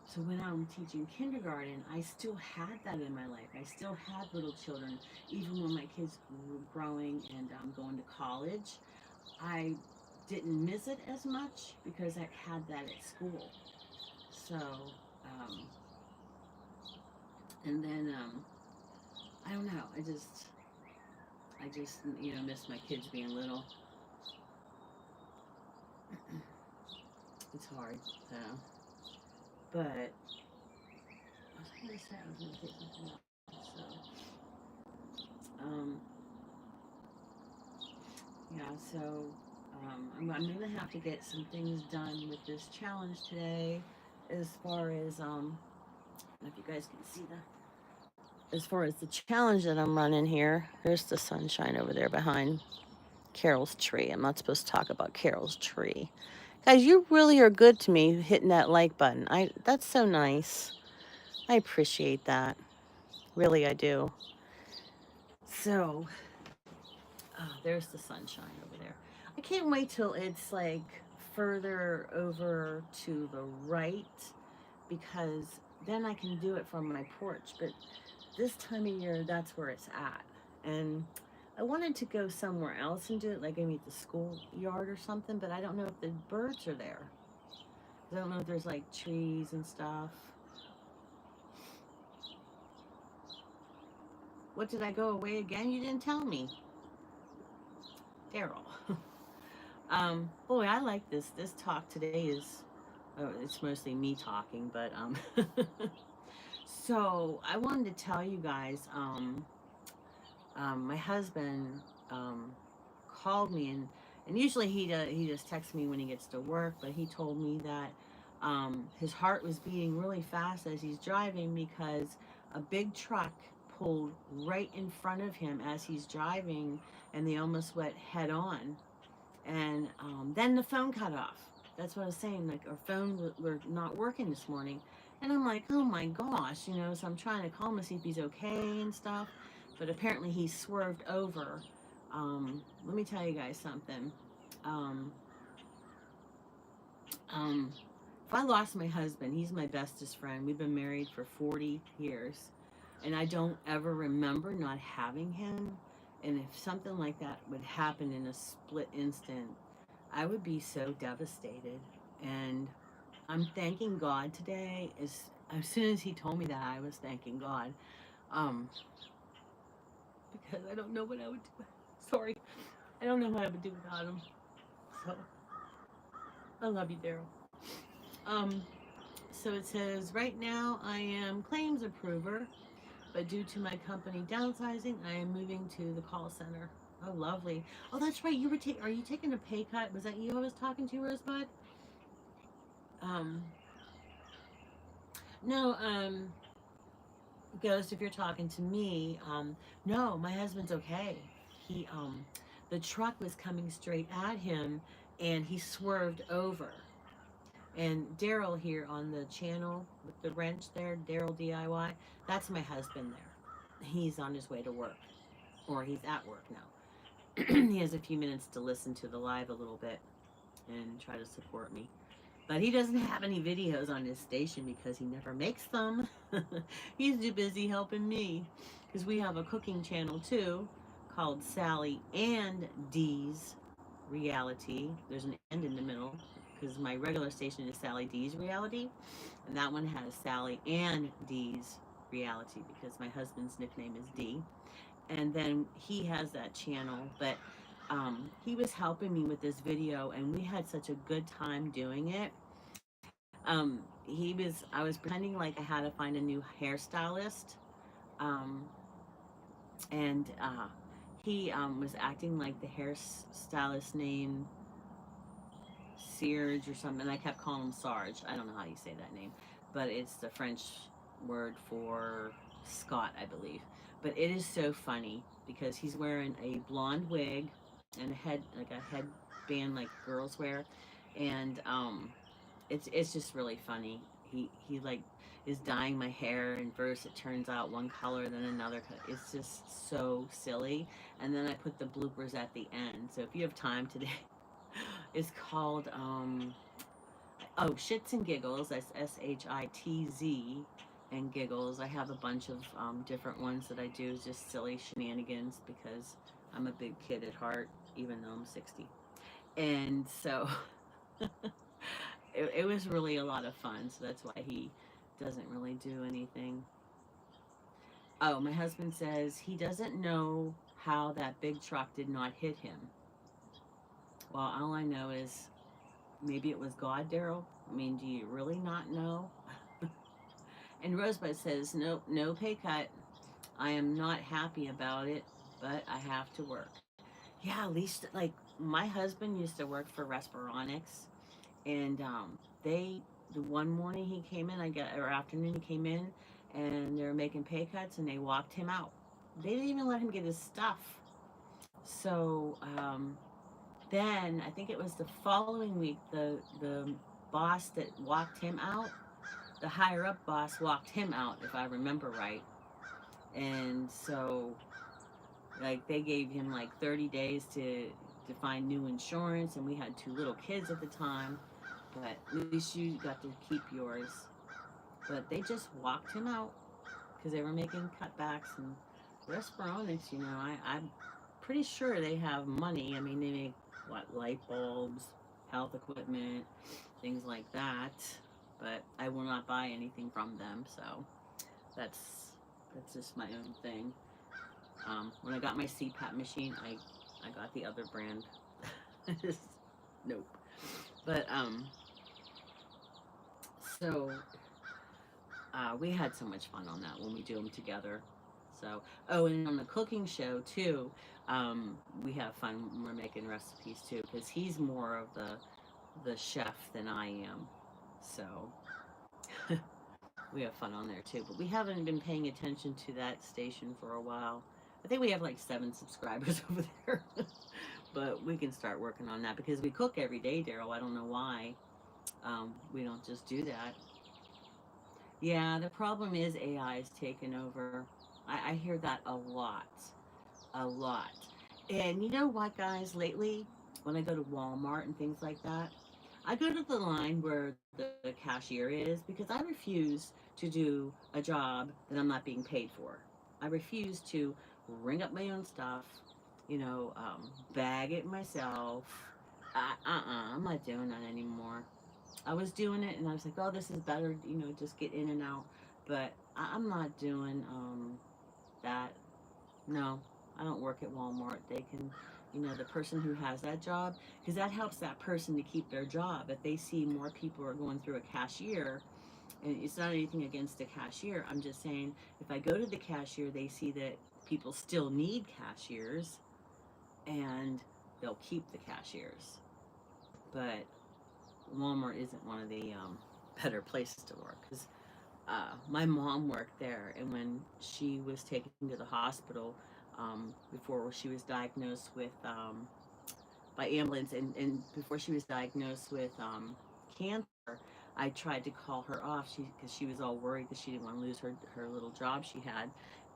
so when I'm teaching kindergarten, I still had that in my life. I still had little children, even when my kids were growing and going to college. I didn't miss it as much because I had that at school. So, um, and then I don't know. I just miss my kids being little. It's hard, so. But I was gonna take something else. Um, yeah, so I'm gonna have to get some things done with this challenge today, as far as if you guys can see as far as the challenge that I'm running here. There's the sunshine over there behind Carol's tree. I'm not supposed to talk about Carol's tree. Guys, you really are good to me hitting that like button. That's so nice. I appreciate that. Really, I do. So, there's the sunshine over there. I can't wait till it's like further over to the right, because then I can do it from my porch. But this time of year, that's where it's at. And I wanted to go somewhere else and do it, like maybe at the schoolyard or something, but I don't know if the birds are there. I don't know if there's like trees and stuff. What, did I go away again? You didn't tell me. Daryl. Boy, I like this. This talk today is, oh, it's mostly me talking, but so I wanted to tell you guys, my husband called me, and usually he just texts me when he gets to work, but he told me that his heart was beating really fast as he's driving, because a big truck pulled right in front of him as he's driving, and they almost went head on. And then the phone cut off. That's what I was saying. Like, our phone were not working this morning, and I'm like, oh my gosh, you know. So I'm trying to call him to see if he's okay and stuff. But apparently he swerved over. Let me tell you guys something. Um, um, if I lost my husband, he's my bestest friend. We've been married for 40 years, and I don't ever remember not having him. And if something like that would happen in a split instant, I would be so devastated. And I'm thanking God today. As soon as he told me that, I was thanking God, um, because I don't know what I would do. Sorry, I don't know what I would do without him. So I love you, Daryl. Um, so it says, right now I am claims approver, but due to my company downsizing, I am moving to the call center. Oh, lovely. Oh, that's right. Are you taking a pay cut? Was that you I was talking to, Rosebud? Um, no, Ghost, if you're talking to me, no, my husband's okay. He, the truck was coming straight at him, and he swerved over. And Daryl here on the channel with the wrench there, Daryl DIY, that's my husband there. He's on his way to work, or he's at work now. He has a few minutes to listen to the live a little bit and try to support me. But he doesn't have any videos on his station because he never makes them. He's too busy helping me. Because we have a cooking channel too called Sally and Dee's Reality. There's an and in the middle, because my regular station is Sally D's Reality. And that one has Sally and Dee's Reality because my husband's nickname is D. And then he has that channel, but he was helping me with this video, and we had such a good time doing it. I was pretending like I had to find a new hairstylist, um, and he was acting like the hairstylist name Serge or something. And I kept calling him Sarge. I don't know how you say that name, but it's the French word for Scott, I believe. But it is so funny because he's wearing a blonde wig and a headband like girls wear, and it's just really funny. He like is dyeing my hair, and first it turns out one color, then another color. It's just so silly. And then I put the bloopers at the end. So if you have time today, it's called Shits and Giggles. That's SHITZ and Giggles. I have a bunch of different ones that I do, just silly shenanigans, because I'm a big kid at heart, even though I'm 60. And so it was really a lot of fun. So that's why he doesn't really do anything. Oh, my husband says he doesn't know how that big truck did not hit him. Well, all I know is maybe it was God, Daryl. I mean, do you really not know? And Rosebud says, nope, no pay cut. I am not happy about it, but I have to work. Yeah, at least like my husband used to work for Respironics, and they the one morning he came in, I get or afternoon he came in, and they were making pay cuts, and they walked him out. They didn't even let him get his stuff. So then I think it was the following week, the boss that walked him out, the higher up boss walked him out, if I remember right. And so like they gave him like 30 days to find new insurance, and we had two little kids at the time, but at least you got to keep yours. But they just walked him out because they were making cutbacks. And Respironics, I'm pretty sure they have money. I mean, they make what, light bulbs, health equipment, things like that, but I will not buy anything from them. So that's that's just my own thing. When I got my CPAP machine, I got the other brand. Just nope. But so we had so much fun on that when we do them together. So oh, and on the cooking show too, we have fun when we're making recipes too, because he's more of the chef than I am. So we have fun on there too. But we haven't been paying attention to that station for a while. I think we have like 7 subscribers over there. But we can start working on that because we cook every day, Daryl. I don't know why we don't just do that. Yeah, the problem is AI is taking over. I hear that a lot, a lot. And you know what, guys? Lately, when I go to Walmart and things like that, I go to the line where the cashier is because I refuse to do a job that I'm not being paid for. I refuse to ring up my own stuff, bag it myself. I'm not doing that anymore. I was doing it and I was like, oh, this is better, just get in and out. But I'm not doing that. No, I don't work at Walmart. They can, the person who has that job, because that helps that person to keep their job. If they see more people are going through a cashier, and it's not anything against the cashier, I'm just saying if I go to the cashier, they see that people still need cashiers and they'll keep the cashiers. But Walmart isn't one of the better places to work because my mom worked there, and when she was taken to the hospital before she was diagnosed with by ambulance, and before she was diagnosed with cancer, I tried to call her off because she was all worried because she didn't want to lose her little job she had.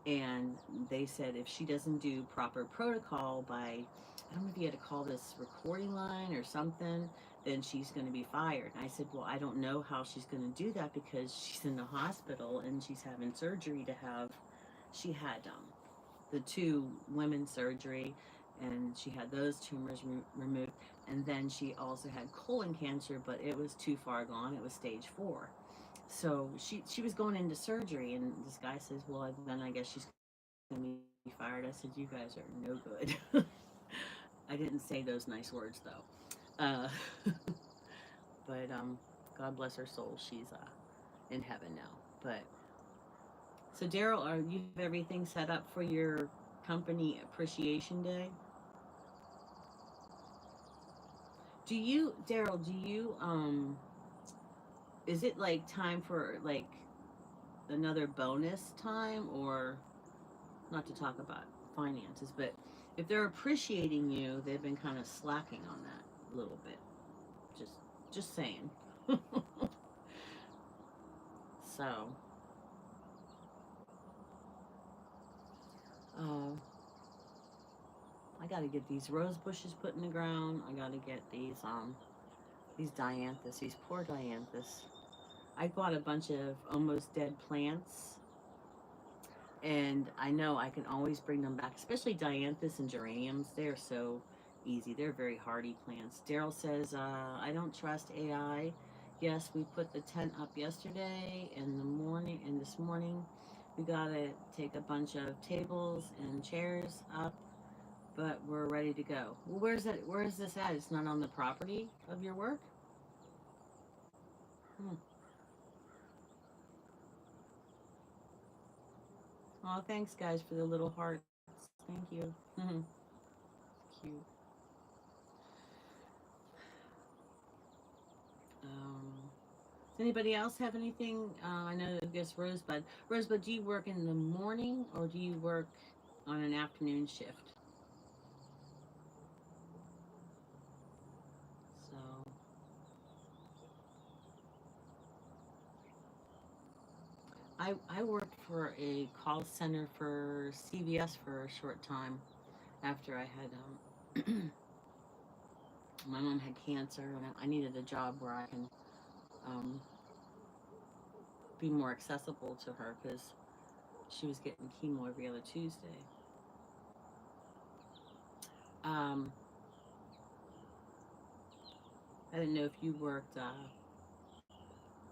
And they said if she doesn't do proper protocol by, I don't know if you had to call this recording line or something, then she's going to be fired. And I said, well, I don't know how she's going to do that because she's in the hospital and she's having surgery to have, she had the two women's surgery, and she had those tumors removed, and then she also had colon cancer, but it was too far gone. It was stage 4. So she was going into surgery, and this guy says, well, then I guess she's going to be fired. I said, you guys are no good. I didn't say those nice words though. But God bless her soul. She's in heaven now. But so Daryl, are you have everything set up for your company appreciation day? Do you, Daryl? Do you Is it like time for like another bonus time, or not to talk about finances, but if they're appreciating you, they've been kind of slacking on that a little bit. Just just saying. So, uh, I got to get these rose bushes put in the ground. I got to get these dianthus, these poor dianthus. I bought a bunch of almost dead plants, and I know I can always bring them back, especially dianthus and geraniums. They're so easy. They're very hardy plants. Daryl says, I don't trust AI. Yes, we put the tent up yesterday in the morning, and this morning we gotta take a bunch of tables and chairs up, but we're ready to go. Well, where's that? Where is this at? It's not on the property of your work? Hmm. Oh, thanks, guys, for the little hearts. Thank you. Cute. Does anybody else have anything? I know, I guess Rosebud. Rosebud, do you work in the morning or do you work on an afternoon shift? So I worked for a call center for CVS for a short time after I had my mom had cancer and I needed a job where I can um, be more accessible to her because she was getting chemo every other Tuesday. Um, I didn't know if you worked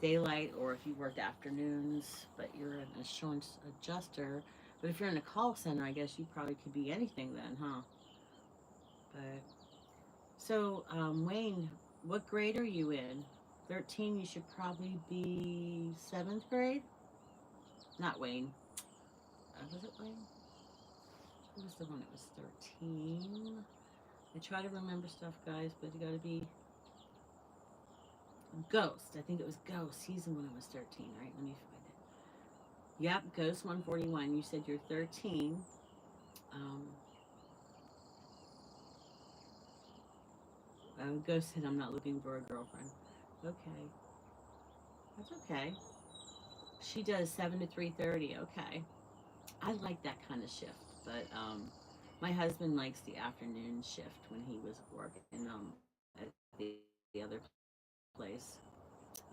daylight or if you worked afternoons, but you're an insurance adjuster. But if you're in a call center, I guess you probably could be anything then, huh? But so, Wayne, what grade are you in? 13, you should probably be seventh grade? Not Wayne. Was it Wayne? Who was the one that was 13? I try to remember stuff, guys, but you gotta be Ghost. I think it was Ghost. He's the one that was 13, right? Let me find it. Yep, Ghost 141. You said you're 13. Um, Ghost said, I'm not looking for a girlfriend. Okay. That's okay. She does 7 to 3:30. Okay. I like that kind of shift, but my husband likes the afternoon shift when he was working at the other place.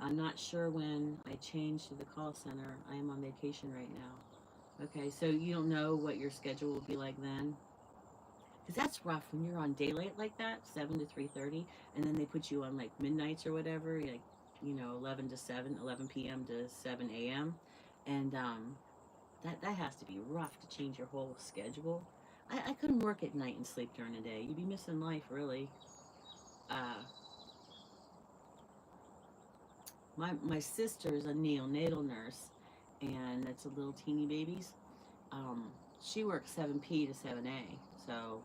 I'm not sure when I changed to the call center. I am on vacation right now. Okay, so you don't know what your schedule will be like then? Because that's rough when you're on daylight like that, 7 to 3:30, and then they put you on like midnights or whatever, like 11 to 7, 11 p.m. to 7 a.m. And that has to be rough to change your whole schedule. I couldn't work at night and sleep during the day. You'd be missing life, really. Uh, my sister's a neonatal nurse, and that's a little teeny babies. Um, she works 7 p to 7 a, so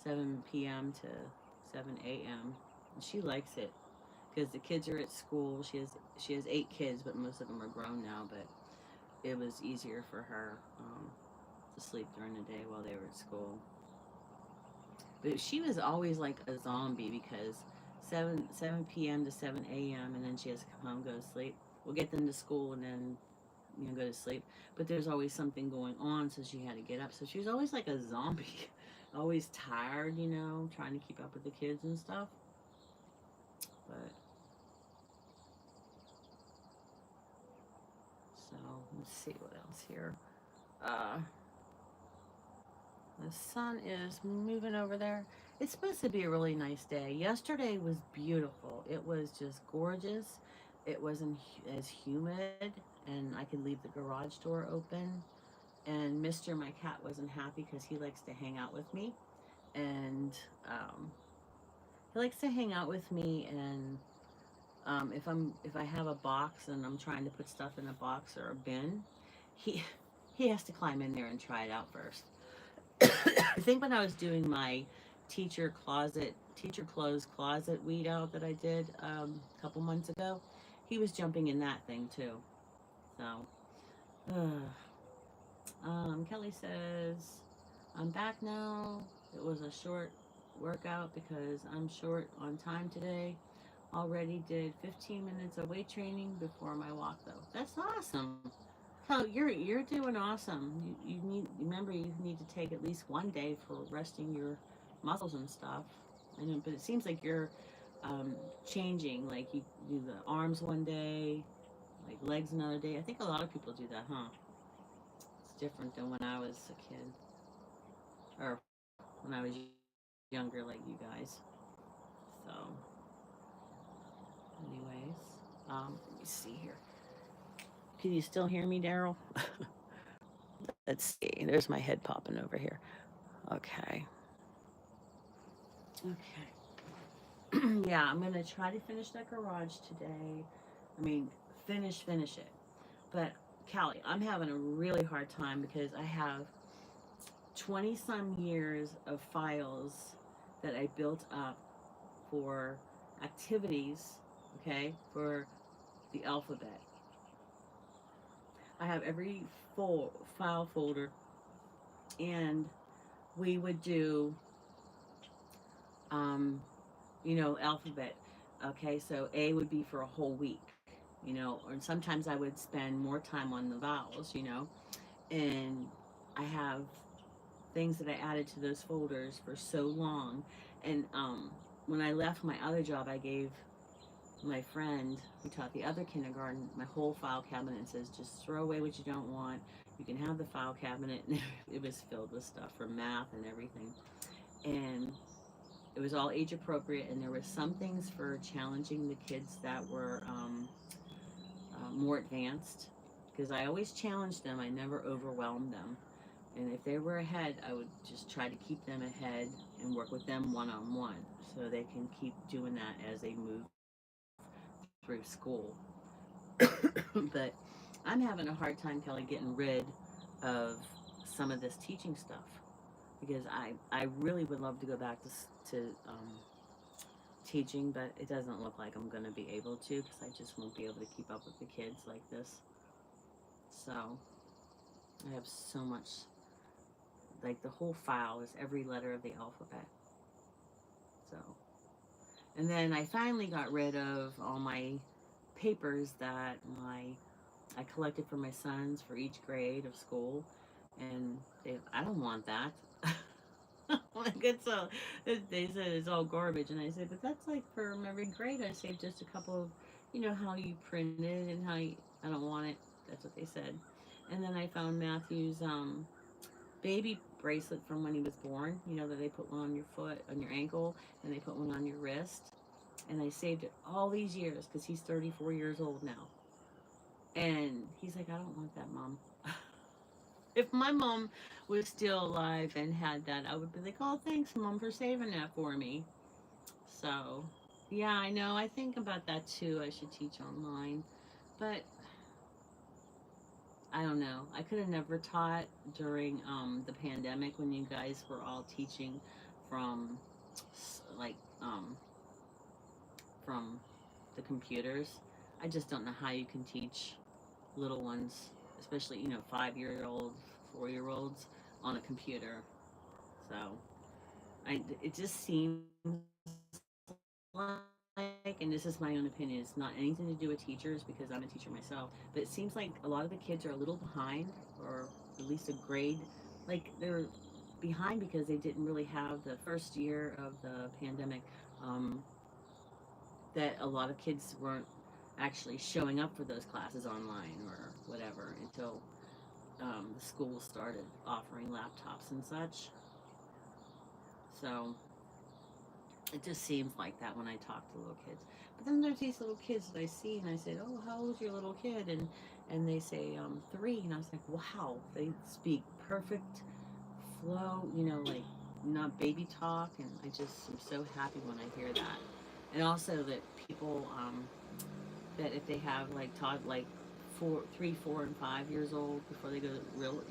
7 p.m. to 7 a.m. And she likes it because the kids are at school. She has 8 kids, but most of them are grown now. But it was easier for her to sleep during the day while they were at school. But she was always like a zombie because 7 p.m. to 7 a.m. and then she has to come home, go to sleep. We'll get them to school and then go to sleep. But there's always something going on, so she had to get up. So she was always like a zombie, always tired, trying to keep up with the kids and stuff. But so let's see what else here. Uh, the sun is moving over there. It's supposed to be a really nice day. Yesterday was beautiful. It was just gorgeous. It wasn't as humid, and I could leave the garage door open. And Mister, my cat, wasn't happy because he likes to hang out with me, and um, he likes to hang out with me. And if I have a box and I'm trying to put stuff in a box or a bin, he he has to climb in there and try it out first. I think when I was doing my teacher clothes closet weed out that I did a couple months ago, he was jumping in that thing too. So, Kelly says, I'm back now. It was a short workout because I'm short on time today. Already did 15 minutes of weight training before my walk though. That's awesome. Oh, you're doing awesome. You need remember you need to take at least one day for resting your muscles and stuff. I know, but it seems like you're changing. Like you do the arms one day, like legs another day. I think a lot of people do that, huh? It's different than when I was a kid or when I was younger, like you guys. So, anyways, let me see here. Can you still hear me, Daryl? Let's see. There's my head popping over here. Okay. Okay. Yeah, I'm gonna try to finish that garage today. I mean, finish it. But Callie, I'm having a really hard time because I have 20 some years of files that I built up for activities, okay, for the alphabet. I have every file folder, and we would do, um, alphabet. Okay, so A would be for a whole week, or sometimes I would spend more time on the vowels, and I have things that I added to those folders for so long. And when I left my other job, I gave my friend who taught the other kindergarten my whole file cabinet and says, just throw away what you don't want. You can have the file cabinet. And it was filled with stuff for math and everything. And it was all age appropriate. And there were some things for challenging the kids that were more advanced, because I always challenged them. I never overwhelmed them. And if they were ahead, I would just try to keep them ahead and work with them one on one so they can keep doing that as they move through school. But I'm having a hard time, Kelly, getting rid of some of this teaching stuff because I really would love to go back to teaching, but it doesn't look like I'm going to be able to because I just won't be able to keep up with the kids like this. So I have so much, like the whole file is every letter of the alphabet. So, and then I finally got rid of all my papers that I collected for my sons for each grade of school, and I don't want that. Like they said it's all garbage, and I said, but that's like from every grade. I saved just a couple of, how you printed and how you. I don't want it. That's what they said. And then I found Matthew's baby bracelet from when he was born. That they put one on your foot, on your ankle, and they put one on your wrist. And I saved it all these years because he's 34 years old now. And he's like, I don't want that, Mom. If my mom was still alive and had that, I would be like, oh, thanks, Mom, for saving that for me. So, yeah, I know. I think about that too. I should teach online. But I don't know. I could have never taught during the pandemic when you guys were all teaching from like from the computers. I just don't know how you can teach little ones, especially 5-year olds, 4-year olds, on a computer. So it just seems like, and this is my own opinion, it's not anything to do with teachers because I'm a teacher myself, but it seems like a lot of the kids are a little behind, or at least a grade, like they're behind because they didn't really have the first year of the pandemic, um, that a lot of kids weren't actually showing up for those classes online or whatever until the school started offering laptops and such. So it just seems like that when I talk to little kids. But then there's these little kids that I see, and I said, "Oh, how old's your little kid?" And they say 3, and I was like, "Wow, they speak perfect flow, like not baby talk." And I just am so happy when I hear that. And also that people that if they have like taught like 3, 4, and 5 years old before they go to real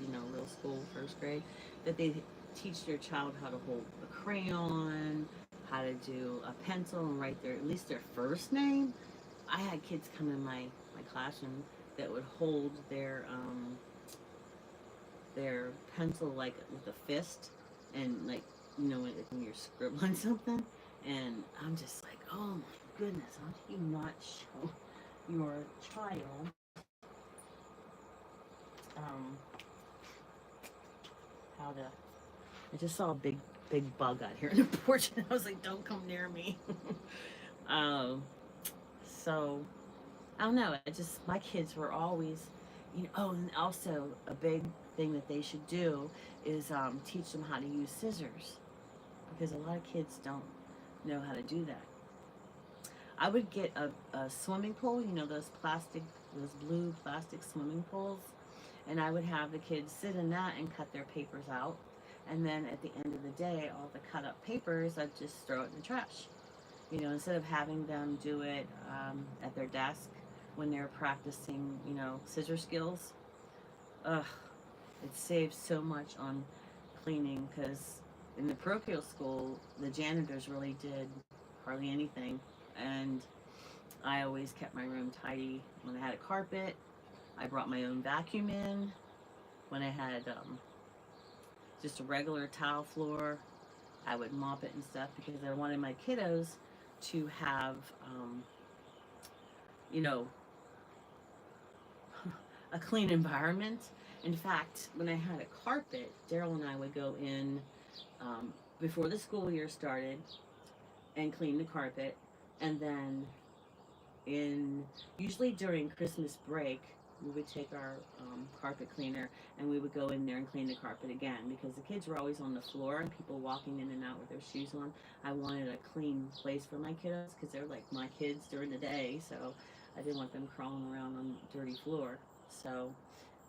school, first grade, that they teach their child how to hold a crayon, how to do a pencil and write their at least their first name. I had kids come in my classroom that would hold their pencil like with a fist, and like when you're scribbling something, and I'm just like, oh my goodness, how do you not show your child um, how to. I just saw a big bug out here in the porch, and I was like, "Don't come near me." um, so I don't know. My kids were always, Oh, and also a big thing that they should do is teach them how to use scissors, because a lot of kids don't know how to do that. I would get a swimming pool, those blue plastic swimming pools, and I would have the kids sit in that and cut their papers out. And then at the end of the day, all the cut up papers, I'd just throw it in the trash. Instead of having them do it at their desk when they're practicing, scissor skills. Ugh, it saves so much on cleaning because in the parochial school, the janitors really did hardly anything. And I always kept my room tidy. When I had a carpet, I brought my own vacuum in. When I had just a regular tile floor, I would mop it and stuff because I wanted my kiddos to have, um, you know, a clean environment. In fact, when I had a carpet, Daryl and I would go in before the school year started and clean the carpet, and then in usually during Christmas break, we would take our carpet cleaner and we would go in there and clean the carpet again because the kids were always on the floor and people walking in and out with their shoes on. I wanted a clean place for my kiddos because they're like my kids during the day, so I didn't want them crawling around on the dirty floor. So,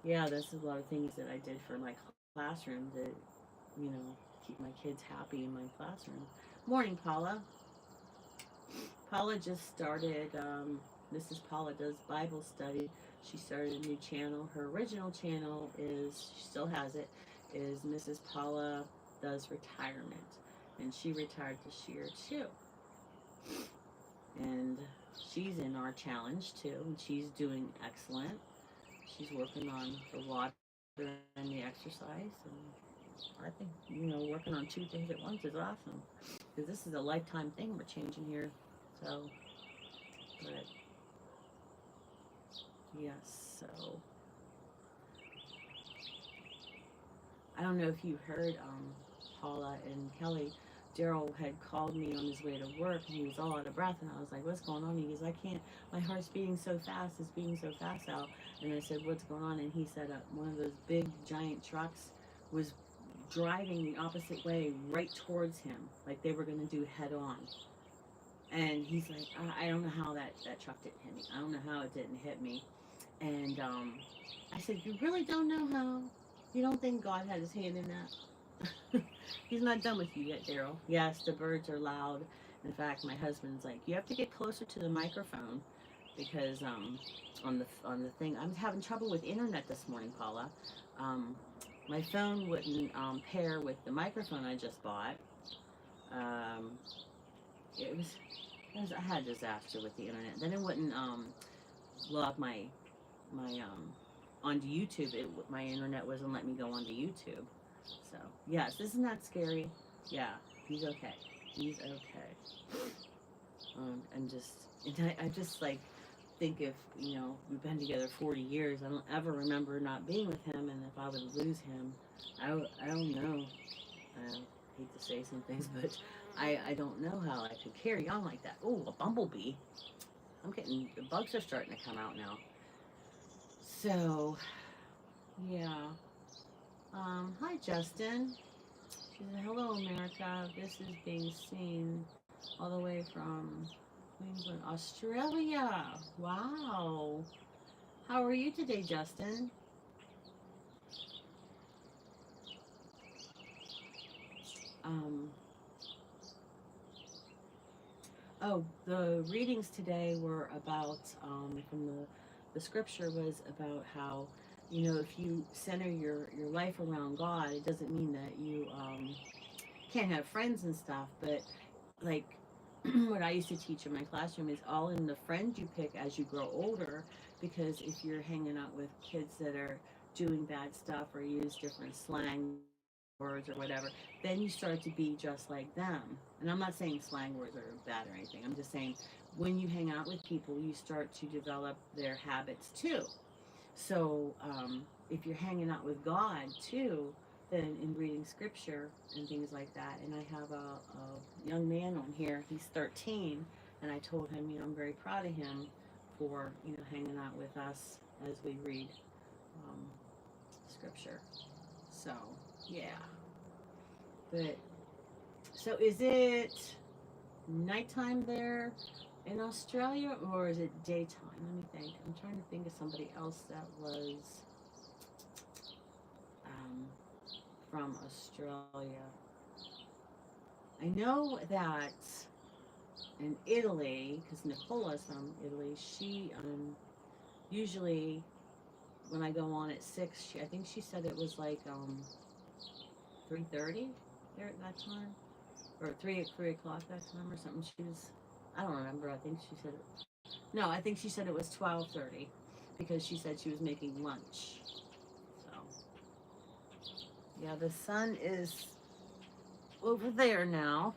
yeah, that's a lot of things that I did for my classroom to, you know, keep my kids happy in my classroom. Morning, Paula. Paula just started, Mrs. Paula does Bible study. She started a new channel. Her original channel is, she still has it, is Mrs. Paula Does Retirement. And she retired this year too. And she's in our challenge too, and she's doing excellent. She's working on the water and the exercise. And I think, working on two things at once is awesome. Because this is a lifetime thing we're changing here. So, but yes, so I don't know if you heard Paula and Kelly. Daryl had called me on his way to work and he was all out of breath and I was like, what's going on? He goes, I can't, my heart's beating so fast, it's beating so fast out. And I said, what's going on? And he said one of those big giant trucks was driving the opposite way right towards him, like they were going to do head on. And he's like, I don't know how that truck didn't hit me. I don't know how it didn't hit me. And I said, you really don't know how? You don't think God had his hand in that? He's not done with you yet, Daryl. Yes, the birds are loud. In fact, my husband's like, you have to get closer to the microphone because on the thing, I'm having trouble with internet this morning, Paula. Um, my phone wouldn't pair with the microphone I just bought. Um, I had a disaster with the internet. Then it wouldn't log my onto YouTube. My internet wasn't letting me go onto YouTube. So yes, isn't that scary? Yeah, he's okay. He's okay. And I just like think if we've been together 40 years, I don't ever remember not being with him, and if I would lose him, I don't know. I hate to say some things, but I don't know how I could carry on like that. Oh, a bumblebee! I'm getting the bugs are starting to come out now. So yeah. Hi Justin. She said, hello America. This is being seen all the way from Queensland, Australia. Wow. How are you today, Justin? Um, oh, the readings today were about, from the scripture was about how, if you center your life around God, it doesn't mean that you can't have friends and stuff, but like what I used to teach in my classroom is all in the friends you pick as you grow older, because if you're hanging out with kids that are doing bad stuff or use different slang words or whatever, then you start to be just like them. And I'm not saying slang words are bad or anything. I'm just saying when you hang out with people, you start to develop their habits too. So if you're hanging out with God too, then in reading scripture and things like that, and I have a young man on here, he's 13, and I told him, I'm very proud of him for, hanging out with us as we read um, scripture. So, yeah. But, so is it nighttime there in Australia or is it daytime? Let me think. I'm trying to think of somebody else that was um, from Australia. I know that in Italy, because Nicola's from Italy, she usually when I go on at 6, I think she said it was like 3:30 there at that time, or 3 o'clock that time or something. She was, I don't remember. I think she said it. No, I think she said it was 12:30 because she said she was making lunch. So yeah, the sun is over there now.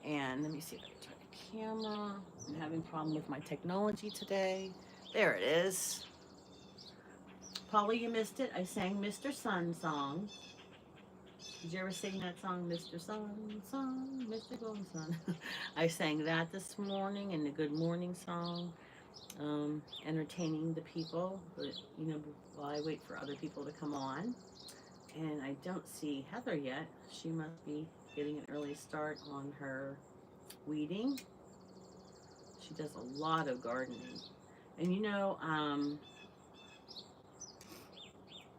And let me see if I can turn the camera. I'm having a problem with my technology today. There it is. Polly, you missed it. I sang Mr. Sun song. Did you ever sing that song, Mr. Sun, Sun, Mr. Golden Sun? I sang that this morning in the Good Morning song, entertaining the people, but while I wait for other people to come on. And I don't see Heather yet. She must be getting an early start on her weeding. She does a lot of gardening. And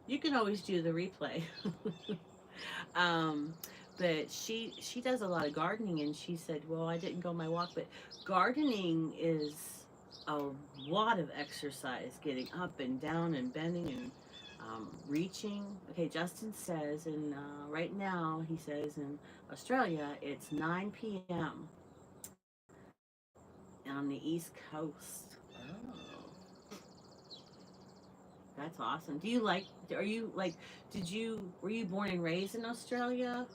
you can always do the replay. um, but she does a lot of gardening, and she said, "Well, I didn't go on my walk, but gardening is a lot of exercise, getting up and down and bending and reaching." Okay, Justin says, and right now he says in Australia it's 9 p.m. on the East Coast. Oh, that's awesome. Do you like? Are you like? Did you were you born and raised in Australia,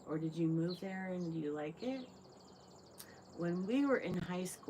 or did you move there and do you like it? When we were in high school,